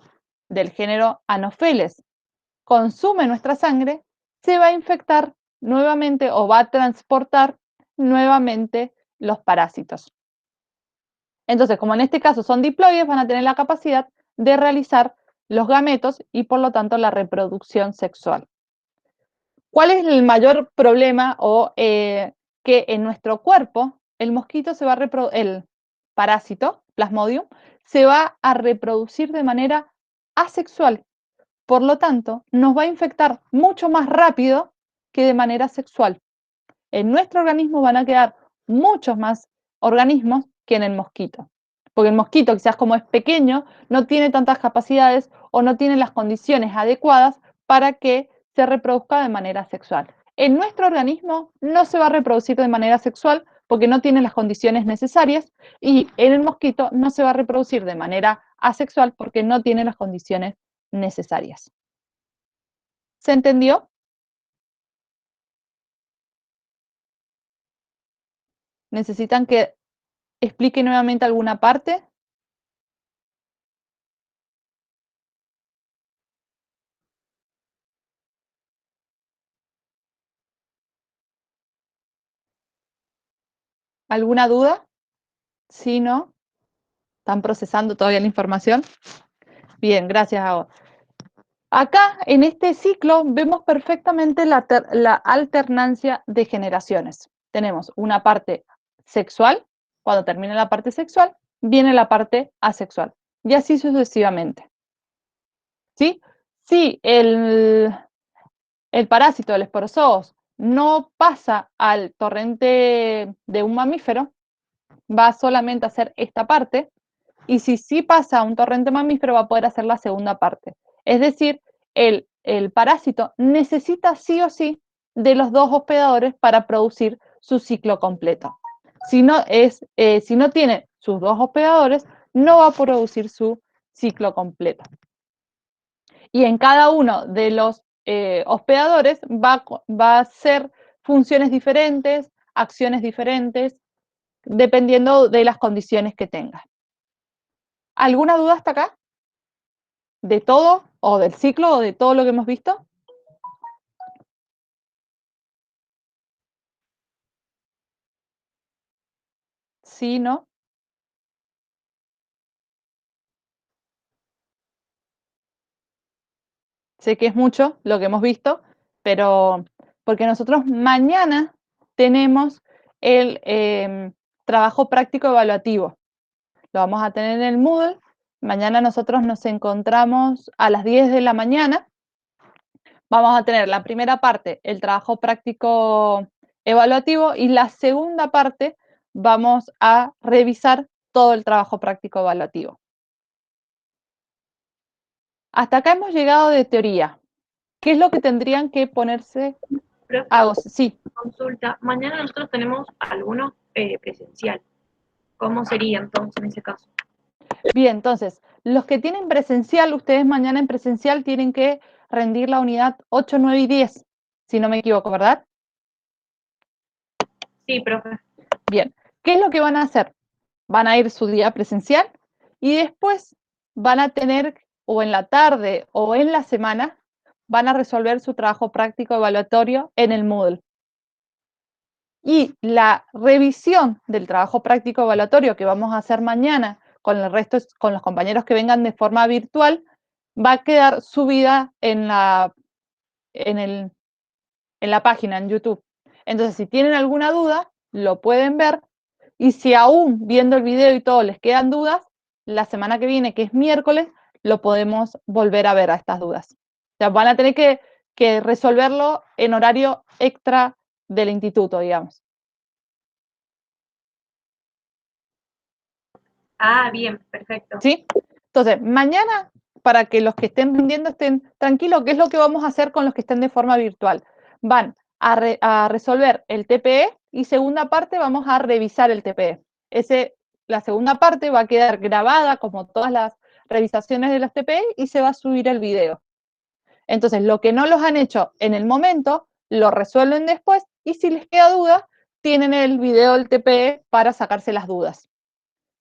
del género Anopheles, consume nuestra sangre, se va a infectar nuevamente o va a transportar nuevamente los parásitos. Entonces, como en este caso son diploides, van a tener la capacidad de realizar los gametos y por lo tanto la reproducción sexual. ¿Cuál es el mayor problema que en nuestro cuerpo el mosquito el parásito, Plasmodium, se va a reproducir de manera asexual? Por lo tanto, nos va a infectar mucho más rápido que de manera sexual. En nuestro organismo van a quedar muchos más organismos que en el mosquito. Porque el mosquito, quizás como es pequeño, no tiene tantas capacidades o no tiene las condiciones adecuadas para que se reproduzca de manera sexual. En nuestro organismo no se va a reproducir de manera sexual porque no tiene las condiciones necesarias, y en el mosquito no se va a reproducir de manera asexual porque no tiene las condiciones necesarias. ¿Se entendió? ¿Necesitan que explique nuevamente alguna parte? ¿Alguna duda? ¿Sí, no? ¿Están procesando todavía la información? Bien, gracias a vos. Acá, en este ciclo, vemos perfectamente la alternancia de generaciones. Tenemos una parte sexual, cuando termina la parte sexual, viene la parte asexual, y así sucesivamente. ¿Sí? Si el parásito, el esporozoos, no pasa al torrente de un mamífero, va solamente a hacer esta parte, y si sí pasa a un torrente mamífero, va a poder hacer la segunda parte. Es decir, el parásito necesita sí o sí de los dos hospedadores para producir su ciclo completo. Si no tiene sus dos hospedadores, no va a producir su ciclo completo. Y en cada uno de los hospedadores va a hacer funciones diferentes, acciones diferentes, dependiendo de las condiciones que tenga. ¿Alguna duda hasta acá? ¿De todo? ¿O del ciclo? ¿O de todo lo que hemos visto? ¿Sí, no? Sé que es mucho lo que hemos visto, pero porque nosotros mañana tenemos el trabajo práctico evaluativo. Lo vamos a tener en el Moodle. Mañana nosotros nos encontramos a las 10 de la mañana. Vamos a tener la primera parte, el trabajo práctico evaluativo, y la segunda parte vamos a revisar todo el trabajo práctico evaluativo. Hasta acá hemos llegado de teoría. ¿Qué es lo que tendrían que ponerse a sí? Consulta. Mañana nosotros tenemos algunos presencial. ¿Cómo sería entonces en ese caso? Bien, entonces, los que tienen presencial, ustedes mañana en presencial tienen que rendir la unidad 8, 9 y 10, si no me equivoco, ¿verdad? Sí, profe. Bien, ¿qué es lo que van a hacer? Van a ir su día presencial y después van a tener, o en la tarde o en la semana, van a resolver su trabajo práctico evaluatorio en el Moodle. Y la revisión del trabajo práctico evaluatorio que vamos a hacer mañana con el resto, con los compañeros que vengan de forma virtual, va a quedar subida en la página, en YouTube. Entonces, si tienen alguna duda, lo pueden ver, y si aún viendo el video y todo les quedan dudas, la semana que viene, que es miércoles, lo podemos volver a ver a estas dudas. O sea, van a tener que resolverlo en horario extra del instituto, digamos. Ah, bien, perfecto. ¿Sí? Entonces, mañana, para que los que estén rindiendo estén tranquilos, ¿qué es lo que vamos a hacer con los que estén de forma virtual? Van a resolver el TPE, y segunda parte vamos a revisar el TPE. La segunda parte va a quedar grabada como todas las revisaciones de los TPE y se va a subir el video. Entonces, lo que no los han hecho en el momento, lo resuelven después, y si les queda duda, tienen el video del TPE para sacarse las dudas.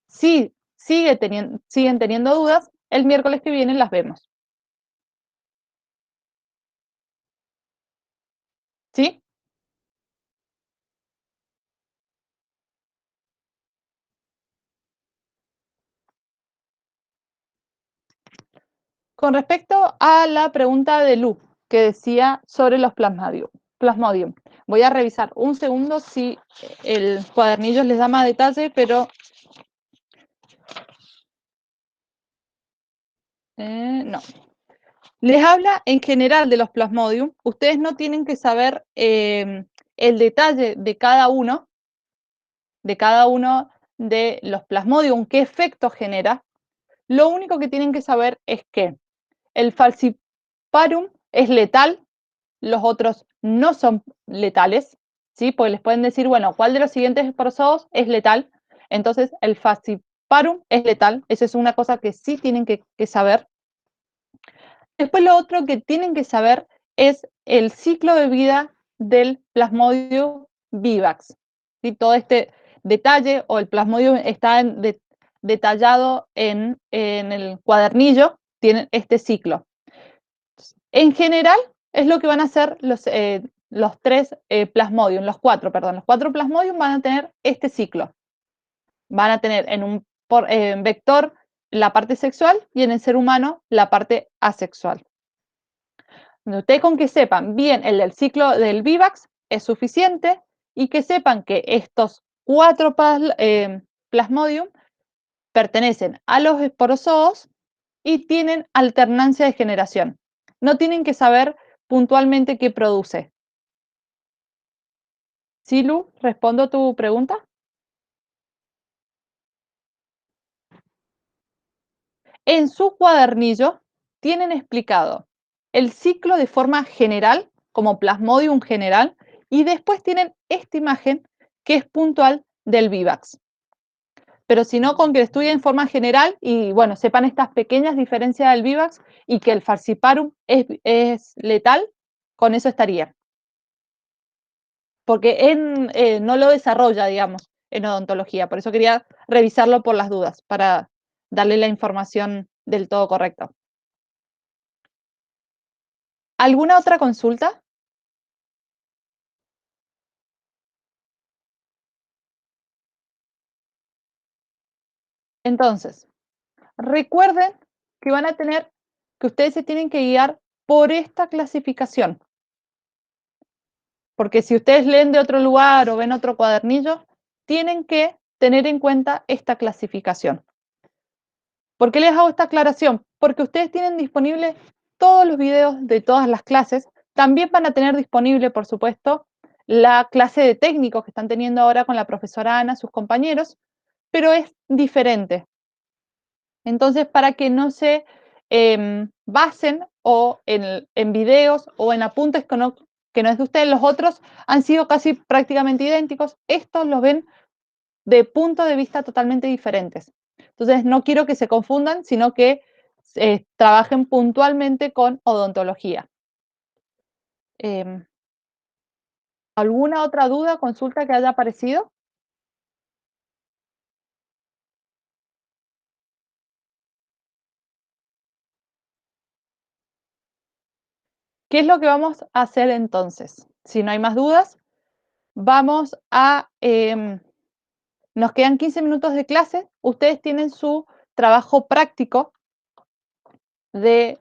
Si siguen teniendo dudas, el miércoles que viene las vemos. ¿Sí? Con respecto a la pregunta de Lu, que decía sobre los Plasmodium. Voy a revisar un segundo si el cuadernillo les da más detalle, pero no. Les habla en general de los Plasmodium. Ustedes no tienen que saber el detalle de cada uno de los Plasmodium, qué efecto genera. Lo único que tienen que saber es que el Falciparum es letal, los otros no son letales, ¿sí? Porque les pueden decir, bueno, ¿cuál de los siguientes esporozoos es letal? Entonces, el falciparum es letal, esa es una cosa que sí tienen que saber. Después lo otro que tienen que saber es el ciclo de vida del Plasmodium vivax. ¿Sí? Todo este detalle o el Plasmodium está detallado en el cuadernillo, tienen este ciclo. En general es lo que van a hacer los tres Plasmodium, los cuatro Plasmodium van a tener este ciclo. Van a tener en un vector la parte sexual y en el ser humano la parte asexual. Ustedes con que sepan bien el del ciclo del vivax es suficiente y que sepan que estos cuatro plasmodium pertenecen a los esporozoos y tienen alternancia de generación. No tienen que saber puntualmente qué produce. Silu, ¿respondo tu pregunta? En su cuadernillo tienen explicado el ciclo de forma general, como plasmodium general, y después tienen esta imagen que es puntual del vivax. Pero si no, con que estudien en forma general y bueno, sepan estas pequeñas diferencias del vivax y que el falciparum es letal, con eso estaría. Porque no lo desarrolla, digamos, en odontología. Por eso quería revisarlo por las dudas, para darle la información del todo correcta. ¿Alguna otra consulta? Entonces, recuerden que van a tener, que ustedes se tienen que guiar por esta clasificación. Porque si ustedes leen de otro lugar o ven otro cuadernillo, tienen que tener en cuenta esta clasificación. ¿Por qué les hago esta aclaración? Porque ustedes tienen disponibles todos los videos de todas las clases. También van a tener disponible, por supuesto, la clase de técnicos que están teniendo ahora con la profesora Ana, sus compañeros, pero es diferente. Entonces, para que no se basen o en videos o en apuntes que no es de ustedes, los otros han sido casi prácticamente idénticos. Estos los ven de puntos de vista totalmente diferentes. Entonces, no quiero que se confundan, sino que trabajen puntualmente con odontología. ¿Alguna otra duda, consulta que haya aparecido? ¿Qué es lo que vamos a hacer entonces? Si no hay más dudas, vamos a... nos quedan 15 minutos de clase. Ustedes tienen su trabajo práctico de